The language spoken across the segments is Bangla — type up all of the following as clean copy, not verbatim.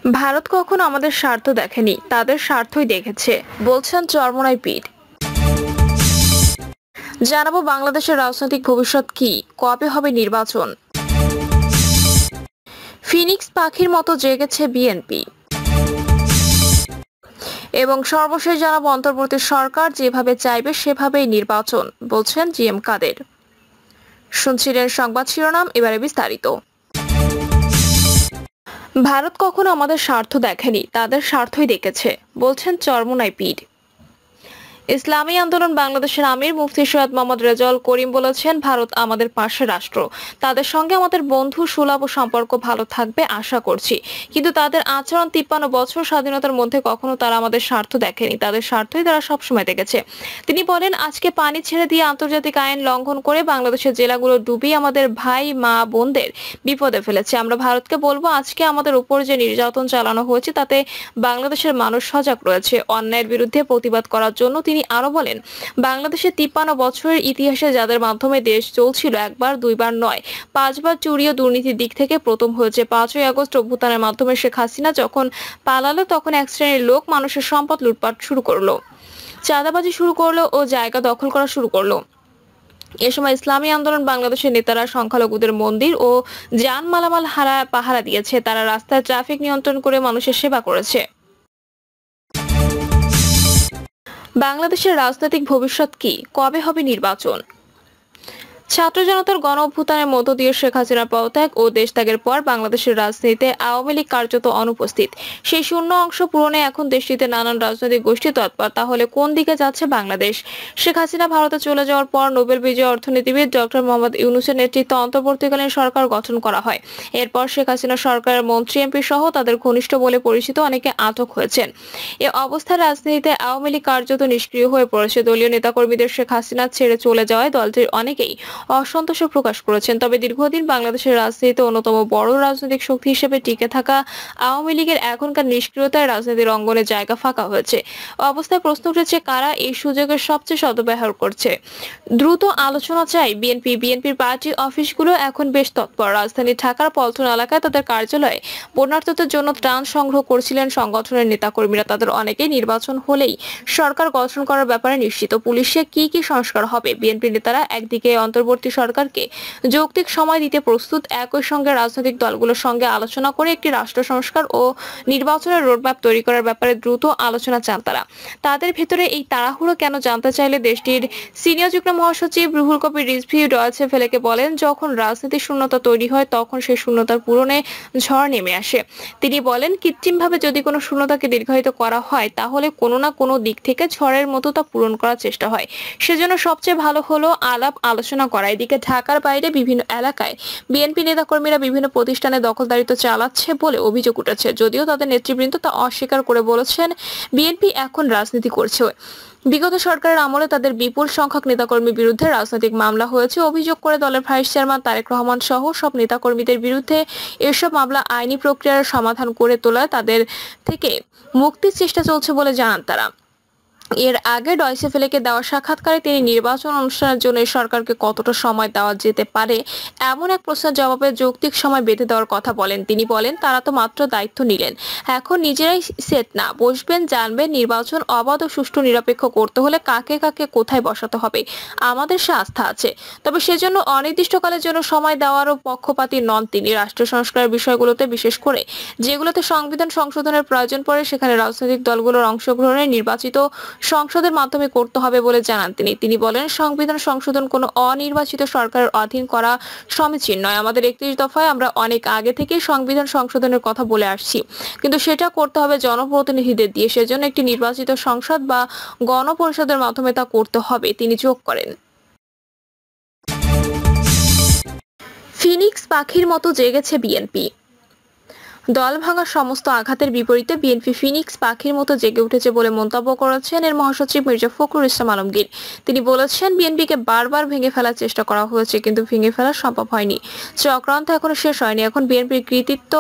ভারত কখনো আমাদের স্বার্থ দেখেনি, তাদের স্বার্থই দেখেছে, বলছেন চরমোনাই পীর। জানাবো বাংলাদেশের রাজনৈতিক ভবিষ্যৎ কি, কবে হবে নির্বাচন, ফিনিক্স পাখির মতো জেগেছে বিএনপি, এবং সর্বশেষ জানাবো অন্তর্বর্তী সরকার যেভাবে চাইবে সেভাবেই নির্বাচন, বলছেন জিএম কাদের। শুনছিলেন সংবাদ শিরোনাম, এবারে বিস্তারিত। ভারত কখনো আমাদের স্বার্থ দেখেনি, তাদের স্বার্থই দেখেছে, বলছেন চরমোনাই পীর। ইসলামী আন্দোলন বাংলাদেশের আমির মুফতি সৈয়দ মোহাম্মদ রেজাউল করিম বলেছেন, ভারত আমাদের পাশের রাষ্ট্র, তাদের সঙ্গে আমাদের বন্ধু সুলভ সম্পর্ক ভালো থাকবে আশা করছি, কিন্তু তাদের আচরণ 53 বছর স্বাধীনতার মধ্যে কখনো তারা আমাদের স্বার্থ দেখেনি, তাদের স্বার্থই তারা সবসময় দেখেছে। তিনি বলেন, আজকে পানি ছেড়ে দিয়ে আন্তর্জাতিক আইন লঙ্ঘন করে বাংলাদেশের জেলাগুলো ডুবিয়ে আমাদের ভাই মা বোনদের বিপদে ফেলেছে। আমরা ভারতকে বলবো, আজকে আমাদের উপর যে নির্যাতন চালানো হয়েছে তাতে বাংলাদেশের মানুষ সজাগ রয়েছে। অন্যায়ের বিরুদ্ধে প্রতিবাদ করার জন্য তিনি আরো বলেন, বাংলাদেশের 53 বছরের ইতিহাসে যাদের মাধ্যমে দেশ চলছিল একবার দুইবার নয় 5বার চুরি ও দুর্নীতির দিক থেকে প্রথম হয়েছে 5ই আগস্ট অভ্যুত্থানের মাধ্যমে শেখ হাসিনা যখন পালালো তখন এক শ্রেণীর লোক মানুষের সম্পদ লুটপাট শুরু করলো, চাঁদাবাজি শুরু করলো ও জায়গা দখল করা শুরু করলো। এ সময় ইসলামী আন্দোলন বাংলাদেশের নেতারা সংখ্যালঘুদের মন্দির ও যান মালামাল পাহারা দিয়েছে, তারা রাস্তায় ট্রাফিক নিয়ন্ত্রণ করে মানুষের সেবা করেছে। বাংলাদেশের রাজনৈতিক ভবিষ্যৎ কি, কবে হবে নির্বাচন? ছাত্র জনতার গণ অভ্যুত্থানের মধ্য দিয়ে শেখ হাসিনার পদত্যাগ ও দেশত্যাগের পর বাংলাদেশের রাজনীতিতে আওয়ামী লীগ কার্যত অনুপস্থিত। সেই শূন্য অংশ পূরণে এখন দেশটিতে নানান রাজনৈতিক গোষ্ঠী তৎপর। তাহলে কোন দিকে যাচ্ছে বাংলাদেশ? শেখ হাসিনা ভারতে চলে যাওয়ার পর নোবেল বিজয়ী অর্থনীতিবিদ ডক্টর মোহাম্মদ ইউনূসের নেতৃত্বে অন্তর্বর্তীকালীন সরকার গঠন করা হয়। এরপর শেখ হাসিনা সরকারের মন্ত্রী এমপি সহ তাদের ঘনিষ্ঠ বলে পরিচিত অনেকে আটক হয়েছেন। এ অবস্থায় রাজনীতিতে আওয়ামী লীগ কার্যত নিষ্ক্রিয় হয়ে পড়েছে। দলীয় নেতাকর্মীদের শেখ হাসিনা ছেড়ে চলে যাওয়ায় দলটির অনেকেই অসন্তোষ প্রকাশ করেছেন। তবে দীর্ঘদিন বাংলাদেশের রাজনীতিতে অন্যতম বড় রাজনৈতিক শক্তি হিসেবে টিকে থাকা আওয়ামী লীগের এখনকার নিষ্ক্রিয়তায় রাজনীতির অঙ্গনে জায়গা ফাঁকা হয়েছে। অবস্থায় প্রশ্ন উঠেছে, কারা এই সুযোগের সবচেয়ে সদ্ব্যবহার করছে? দ্রুত আলোচনা চাই বিএনপির পার্টি অফিসগুলো এখন বেশ তৎপর। রাজধানী ঢাকার পল্টন এলাকায় তাদের কার্যালয়ে বন্যার্তদের জন্য ত্রাণ সংগ্রহ করছিলেন সংগঠনের নেতাকর্মীরা। তাদের অনেকেই নির্বাচন হলেই সরকার গঠন করার ব্যাপারে নিশ্চিত। পুলিশে কি কি সংস্কার হবে? বিএনপি নেতারা একদিকে অন্তর্বর্তী সরকারকে যৌক্তিক সময় দিতে প্রস্তুত, একই সঙ্গে রাজনৈতিক দলগুলোর সঙ্গে আলোচনা করে একটি রাষ্ট্র সংস্কার ও নির্বাচনের রোডম্যাপ তৈরি করার ব্যাপারে দ্রুত আলোচনা চান তারা। তাদের ভেতরে এই তাড়াহুড়ো কেন জানতে চাইলে দেশটির সিনিয়র যুগ্ম মহাসচিব রুহুল কবির রিজভী ডয়েচে ভেলেকে বলেন, যখন রাজনীতির শূন্যতা তৈরি হয় তখন সেই শূন্যতার পূরণে ঝড় নেমে আসে। তিনি বলেন, কৃত্রিমভাবে যদি কোনো শূন্যতাকে দীর্ঘায়িত করা হয় তাহলে কোনো না কোনো দিক থেকে ঝড়ের মতো তা পূরণ করার চেষ্টা হয়। সেজন্য সবচেয়ে ভালো হলো আলাপ আলোচনা করা। এদিকে ঢাকার বাইরে বিভিন্ন এলাকায় বিএনপি নেতাকর্মীরা বিভিন্ন প্রতিষ্ঠানে দখলদারিত্ব চালাচ্ছে বলে অভিযোগ উঠেছে, যদিও তাদের নেতৃবৃন্দ তা অস্বীকার করে বলেছেন বিএনপি এখন রাজনীতি করছে। বিগত সরকারের আমলে তাদের বিপুল সংখ্যক নেতাকর্মীর বিরুদ্ধে রাজনৈতিক মামলা হয়েছে অভিযোগ করে দলের ভাইস চেয়ারম্যান তারেক রহমান সহ সব নেতাকর্মীদের বিরুদ্ধে এসব মামলা আইনি প্রক্রিয়ার সমাধান করে তোলায় তাদের থেকে মুক্তির চেষ্টা চলছে বলে জানান তারা। এর আগে ডয়েচে ভেলেকে দেওয়া সাক্ষাৎকারে তিনি নির্বাচন অনুষ্ঠানের জন্য সরকারকে কতটা সময় দেওয়া যেতে পারে এমন এক প্রশ্নের জবাবে যৌক্তিক সময় বেঁধে দেওয়ার কথা বলেন। তিনি বলেন, তারা তো মাত্র দায়িত্ব নিলেন, এখন নিজেরাই সেট না বসবেন, জানবেন নির্বাচন অবাধ ও সুষ্ঠু নিরপেক্ষ করতে হলে কাকে কাকে কোথায় বসাতে হবে আমাদের সে আস্থা আছে। তবে সেজন্য অনির্দিষ্টকালের জন্য সময় দেওয়ারও পক্ষপাতী নন তিনি। রাষ্ট্র সংস্কারের বিষয়গুলোতে, বিশেষ করে যেগুলোতে সংবিধান সংশোধনের প্রয়োজন পড়ে সেখানে রাজনৈতিক দলগুলোর অংশগ্রহণে নির্বাচিত সংসদের মাধ্যমে করতে হবে বলে জানান তিনি বলেন, সংবিধান সংশোধন কোনো অনির্বাচিত সরকারের অধীন করা সমীচীন নয়। আমাদের 31 দফায় আমরা অনেক আগে থেকে সংবিধান সংশোধনের কথা বলে আসছি, কিন্তু সেটা করতে হবে জনপ্রতিনিধিদের দিয়ে। সেজন্য একটি নির্বাচিত সংসদ বা গণপরিষদের মাধ্যমে তা করতে হবে, তিনি যোগ করেন। ফিনিক্স পাখির মতো জেগেছে বিএনপি। দল ভাঙার সমস্ত আঘাতের বিপরীতে বিএনপি ফিনিক্স পাখির মতো জেগে উঠেছে বলে মন্তব্য করেছেন এর মহাসচিব মির্জা ফখরুল ইসলাম আলমগীর। তিনি বলেছেন, বিএনপিকে বারবার ভেঙে ফেলার চেষ্টা করা হয়েছে কিন্তু ভেঙে ফেলা সম্ভব হয়নি। চক্রান্ত এখনো শেষ হয়নি, এখন বিএনপির কৃতিত্ব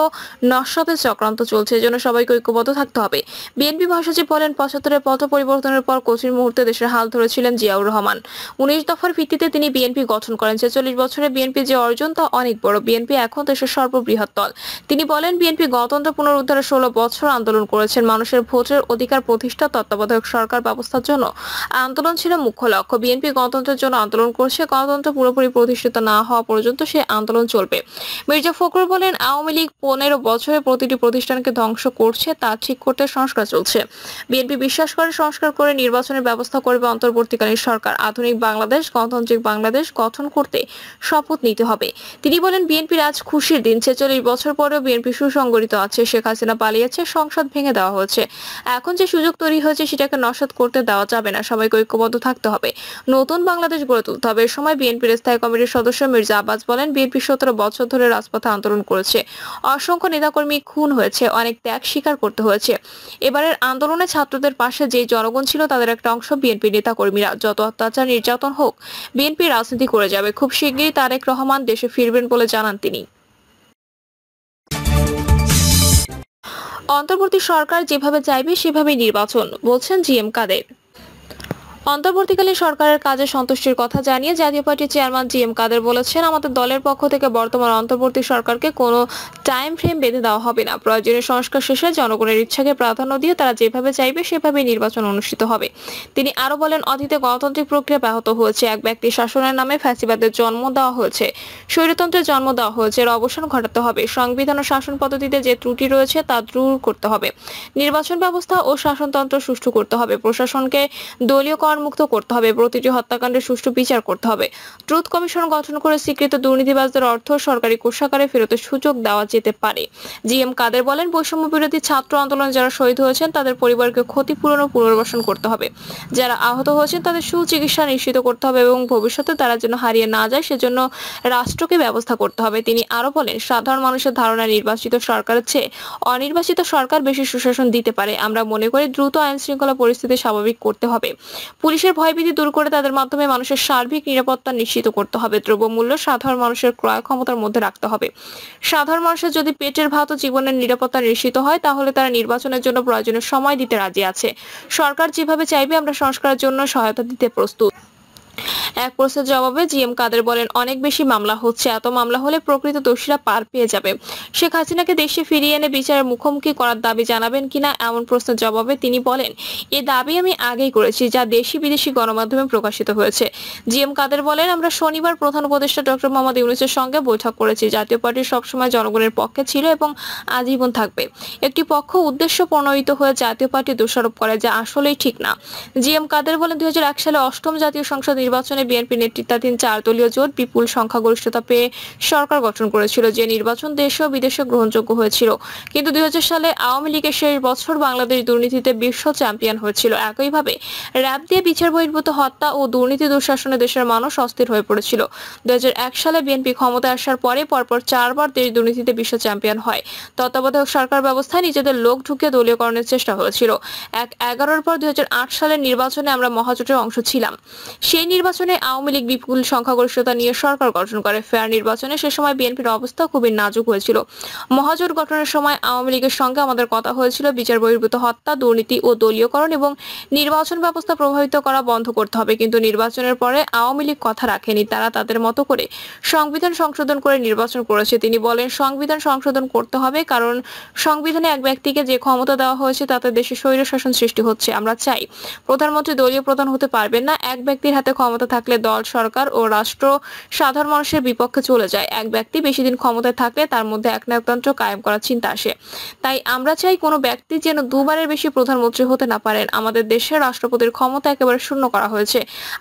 নস্যাতের চক্রান্ত চলছে, এজন্য সবাইকে ঐক্যবদ্ধ থাকতে হবে। বিএনপি মহাসচিব বলেন, 75-এর পথ পরিবর্তনের পর কঠিন মুহূর্তে দেশের হাল ধরেছিলেন জিয়াউর রহমান। 19 দফার ভিত্তিতে তিনি বিএনপি গঠন করেন। 46 বছরে বিএনপি যে অর্জন তা অনেক বড়। বিএনপি এখন দেশের সর্ববৃহৎ দল। তিনি বলেন, বিএনপি বিএনপি গণতন্ত্র পুনরুদ্ধারে 16 বছর আন্দোলন করেছেন। মানুষের ভোটের অধিকার প্রতিষ্ঠা, তত্ত্বাবধায়ক সরকার ব্যবস্থার জন্য আন্দোলন ছিল মুখ্য লক্ষ্য। বিএনপি গণতন্ত্রের জন্য আন্দোলন করছে, গণতন্ত্র পুরোপুরি প্রতিষ্ঠিত না হওয়া পর্যন্ত সেই আন্দোলন চলবে। মির্জা ফখরুল বলেন, আওয়ামী লীগ 15 বছরে প্রতিটি প্রতিষ্ঠানকে ধ্বংস করছে, তা ঠিক করতে সংস্কার চলছে। বিএনপি বিশ্বাস করে সংস্কার করে নির্বাচনের ব্যবস্থা করবে অন্তর্বর্তীকালীন সরকার। আধুনিক বাংলাদেশ, গণতান্ত্রিক বাংলাদেশ গঠন করতে শপথ নিতে হবে। তিনি বলেন, বিএনপির আজ খুশির দিন। 46 বছর পরেও বিএনপি সুসংগঠিত আছে। শেখ হাসিনা পালিয়েছে, সংসদ ভেঙে দেওয়া হয়েছে। এখন যে সুযোগ তৈরি হয়েছে সেটাকে নস্যাৎ করতে দেওয়া যাবে না। সবাইকে ঐক্যবদ্ধ থাকতে হবে, নতুন বাংলাদেশ গড়ে তুলতে হবে। এ সময় বিএনপির স্থায়ী কমিটির সদস্য মির্জা আব্বাস বলেন, বিএনপি 17 বছর ধরে রাজপথে আন্দোলন করেছে। অসংখ্য নেতাকর্মী খুন হয়েছে, অনেক ত্যাগ স্বীকার করতে হয়েছে। এবারের আন্দোলনে ছাত্রদের পাশে যে জনগণ ছিল তাদের একটা অংশ বিএনপি নেতাকর্মীরা। যত অত্যাচার নির্যাতন হোক, বিএনপি রাজনীতি করে যাবে। খুব শিগগিরই তারেক রহমান দেশে ফিরবেন বলে জানান তিনি। অন্তর্বর্তী সরকার যেভাবে চাইবে সেভাবেই নির্বাচন, বলছেন জিএম কাদের। অন্তর্বর্তীকালীন সরকারের কাজে সন্তুষ্টির কথা জানিয়ে জাতীয় পার্টির চেয়ারম্যান জিএম কাদের বলেছেন, আমাদের দলের পক্ষ থেকে বর্তমান অন্তর্বর্তী সরকারকে কোনো টাইম ফ্রেম বেঁধে দেওয়া হবে না। প্রয়োজনীয় সংস্কার শেষে জনগণের ইচ্ছাকে প্রাধান্য দিয়ে তারা যেভাবে চাইবে সেভাবেই নির্বাচন অনুষ্ঠিত হবে। তিনি আরো বলেন, অতীতে গণতান্ত্রিক প্রক্রিয়া ব্যাহত হয়েছে। এক ব্যক্তির শাসনের নামে ফ্যাসিবাদের জন্ম দেওয়া হয়েছে, স্বৈরতন্ত্রের জন্ম দেওয়া হয়েছে। এর অবসান ঘটাতে হবে। সংবিধান ও শাসন পদ্ধতিতে যে ত্রুটি রয়েছে তা দূর করতে হবে। নির্বাচন ব্যবস্থা ও শাসনতন্ত্র সুষ্ঠু করতে হবে। প্রশাসনকে দলীয়করণ মুক্ত করতে হবে। প্রতিটি হত্যাকাণ্ডের সুষ্ঠু বিচার করতে হবে। ট্রুথ কমিশন গঠন করে স্বীকৃত দুর্নীতিবাজদের অর্থ সরকারি কোষাগারে ফেরতের সুযোগ দেওয়া যেতে পারে। জিএম কাদের বলেন, বৈষম্য বিরোধী ছাত্র আন্দোলনে যারা শহীদ হয়েছেন তাদের পরিবারকে ক্ষতিপূরণ ও পুনর্বাসন করতে হবে। যারা আহত হয়েছেন তাদের সুচিকিৎসা নিশ্চিত করতে হবে এবং ভবিষ্যতে তারা যেন হারিয়ে না যায় সেজন্য রাষ্ট্রকে ব্যবস্থা করতে হবে। তিনি আরো বলেন, সাধারণ মানুষের ধারণা নির্বাচিত সরকারের চেয়ে অনির্বাচিত সরকার বেশি সুশাসন দিতে পারে। আমরা মনে করি দ্রুত আইন শৃঙ্খলা পরিস্থিতি স্বাভাবিক করতে হবে। পুলিশের ভয়ভীতি দূর করে তাদের মাধ্যমে মানুষের সার্বিক নিরাপত্তা নিশ্চিত করতে হবে। দ্রব্যমূল্য সাধারণ মানুষের ক্রয় ক্ষমতার মধ্যে রাখতে হবে। সাধারণ মানুষের যদি পেটের ভাত ও জীবনের নিরাপত্তা নিশ্চিত হয় তাহলে তারা নির্বাচনের জন্য প্রয়োজনীয় সময় দিতে রাজি আছে। সরকার যেভাবে চাইবে আমরা সংস্কারের জন্য সহায়তা দিতে প্রস্তুত। এক প্রশ্নের জবাবে জিএম কাদের বলেন, অনেক বেশি মামলা হচ্ছে। এত মামলা হলে প্রকৃত দোষীরা পার পেয়ে যাবে। শেখ হাসিনাকে দেশে ফিরিয়ে এনে বিচারের মুখোমুখি করার দাবি জানাবেন কিনা এমন প্রশ্নের জবাবে তিনি বলেন, এ দাবি আমি আগেই করেছি, যা দেশি বিদেশি গণমাধ্যমে প্রকাশিত হয়েছে। জিএম কাদের বলেন, আমরা শনিবার প্রধান উপদেষ্টা ডক্টর মোহাম্মদ ইউনূসের সঙ্গে বৈঠক করেছি। জাতীয় পার্টি সবসময় জনগণের পক্ষে ছিল এবং আজীবন থাকবে। একটি পক্ষ উদ্দেশ্য প্রণোদিত হয়ে জাতীয় পার্টি দোষারোপ করে, যা আসলেই ঠিক না। জিএম কাদের বলেন, 2001 সালে 8ম জাতীয় সংসদ নির্বাচনে বিএনপি নেতৃত্বাধীন 4 দলীয় জোট বিপুল সংখ্যাগরিষ্ঠতা পেয়ে সরকার গঠন করেছিল। যে নির্বাচন দেশে ও বিদেশে গ্রহণযোগ্য হয়েছিল। কিন্তু 2000 সালে আওয়ামী লীগের শেষ বছর বাংলাদেশ দুর্নীতিতে বিশ্ব চ্যাম্পিয়ন হয়েছিল। একইভাবে র‍্যাব দিয়ে বিচার বহির্ভূত হত্যা ও দুর্নীতি দুঃশাসনে দেশের মানুষ অস্থির হয়ে পড়েছিল। 2001 সালে বিএনপি ক্ষমতায় আসার পরে পরপর 4 বার দেশ দুর্নীতিতে বিশ্ব চ্যাম্পিয়ন হয়। তত্ত্বাবধায়ক সরকার ব্যবস্থায় নিজেদের লোক ঢুকিয়ে দলীয়করণের চেষ্টা হয়েছিল। 11-এর পর 2008 সালের নির্বাচনে আমরা মহাজোটের অংশ ছিলাম। সেই নির্বাচনে আওয়ামী লীগ বিপুল সংখ্যাগরিষ্ঠতা নিয়ে সরকার গঠন করে। ফেয়ার নির্বাচনে সে সময় বিএনপির অবস্থা খুবই নাজুক হয়েছিল। মহাজোট গঠনের সময় আওয়ামী লীগের সঙ্গে আমাদের কথা হয়েছিল বিচার বহির্ভূত হত্যা, দুর্নীতি ও দলীয়করণ এবং নির্বাচন ব্যবস্থা প্রভাবিত করা বন্ধ করতে হবে। কিন্তু নির্বাচনের পরে আওয়ামী লীগ কথা রাখেনি। তারা তাদের মতো করে সংবিধান সংশোধন করে নির্বাচন করেছে। তিনি বলেন, সংবিধান সংশোধন করতে হবে, কারণ সংবিধানে এক ব্যক্তিকে যে ক্ষমতা দেওয়া হয়েছে তাতে দেশে স্বৈরশাসন সৃষ্টি হচ্ছে। আমরা চাই প্রধানমন্ত্রী দলীয় প্রধান হতে পারবেন না। এক ব্যক্তির হাতে ক্ষমতা থাকলে দল, সরকার ও রাষ্ট্র সাধারণ মানুষের বিপক্ষে চলে যায়। এক ব্যক্তি বেশি দিন ক্ষমতায় থাকলে তার মধ্যে একনায়কতন্ত্র কায়েম করার চিন্তা আসে। তাই আমরা চাই কোনো ব্যক্তি যেন দুবারের বেশি প্রধানমন্ত্রী হতে না পারেন। আমাদের দেশের রাষ্ট্রপতির ক্ষমতা একেবারে শূন্য করা হয়েছে।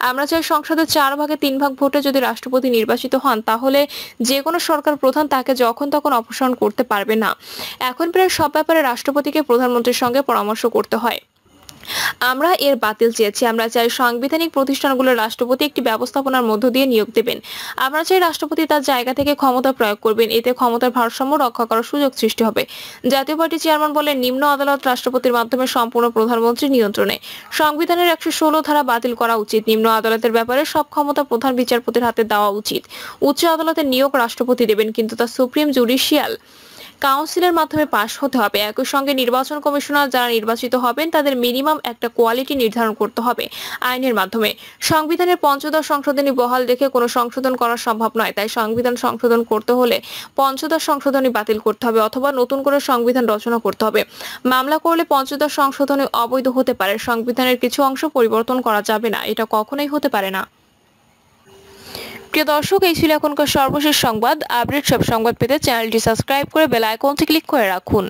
আমরা চাই সংসদের 4 ভাগে 3 ভাগ ভোটে যদি রাষ্ট্রপতি নির্বাচিত হন তাহলে যে কোনো সরকার প্রধান তাকে যখন তখন অপসারণ করতে পারবে না। এখন প্রায় সব ব্যাপারে রাষ্ট্রপতিকে প্রধানমন্ত্রীর সঙ্গে পরামর্শ করতে হয়। আমরা এর বাতিল চেয়েছি। আমরা চাই সাংবিধানিক প্রতিষ্ঠানগুলোর রাষ্ট্রপতি একটি ব্যবস্থাপনার মধ্য দিয়ে নিয়োগ দেবেন। আমরা চাই রাষ্ট্রপতি তার জায়গা থেকে ক্ষমতা প্রয়োগ করবেন। এতে ক্ষমতার ভারসাম্য রক্ষা করার সুযোগ সৃষ্টি হবে। জাতীয় পার্টি চেয়ারম্যান বলেন, নিম্ন আদালত রাষ্ট্রপতির মাধ্যমে সম্পূর্ণ প্রধানমন্ত্রীর নিয়ন্ত্রণে। সংবিধানের 116 ধারা বাতিল করা উচিত। নিম্ন আদালতের ব্যাপারে সব ক্ষমতা প্রধান বিচারপতির হাতে দেওয়া উচিত। উচ্চ আদালতের নিয়োগ রাষ্ট্রপতি দেবেন, কিন্তু তা সুপ্রিম জুডিশিয়াল কাউন্সিলের মাধ্যমে পাশ হতে হবে। একই সঙ্গে নির্বাচন কমিশনার যারা নির্বাচিত হবেন তাদের মিনিমাম একটা কোয়ালিটি নির্ধারণ করতে হবে আইনের মাধ্যমে। সংবিধানের পঞ্চদশ সংশোধনী বহাল রেখে কোনো সংশোধন করা সম্ভব নয়, তাই সংবিধান সংশোধন করতে হলে পঞ্চদশ সংশোধনী বাতিল করতে হবে অথবা নতুন করে সংবিধান রচনা করতে হবে। মামলা করলে পঞ্চদশ সংশোধনী অবৈধ হতে পারে। সংবিধানের কিছু অংশ পরিবর্তন করা যাবে না, এটা কখনোই হতে পারে না। প্রিয় দর্শক, এই ছিল এখনকার সর্বশেষ সংবাদ। আপডেট সব সংবাদ পেতে চ্যানেলটি সাবস্ক্রাইব করে বেল আইকনটি ক্লিক করে রাখুন।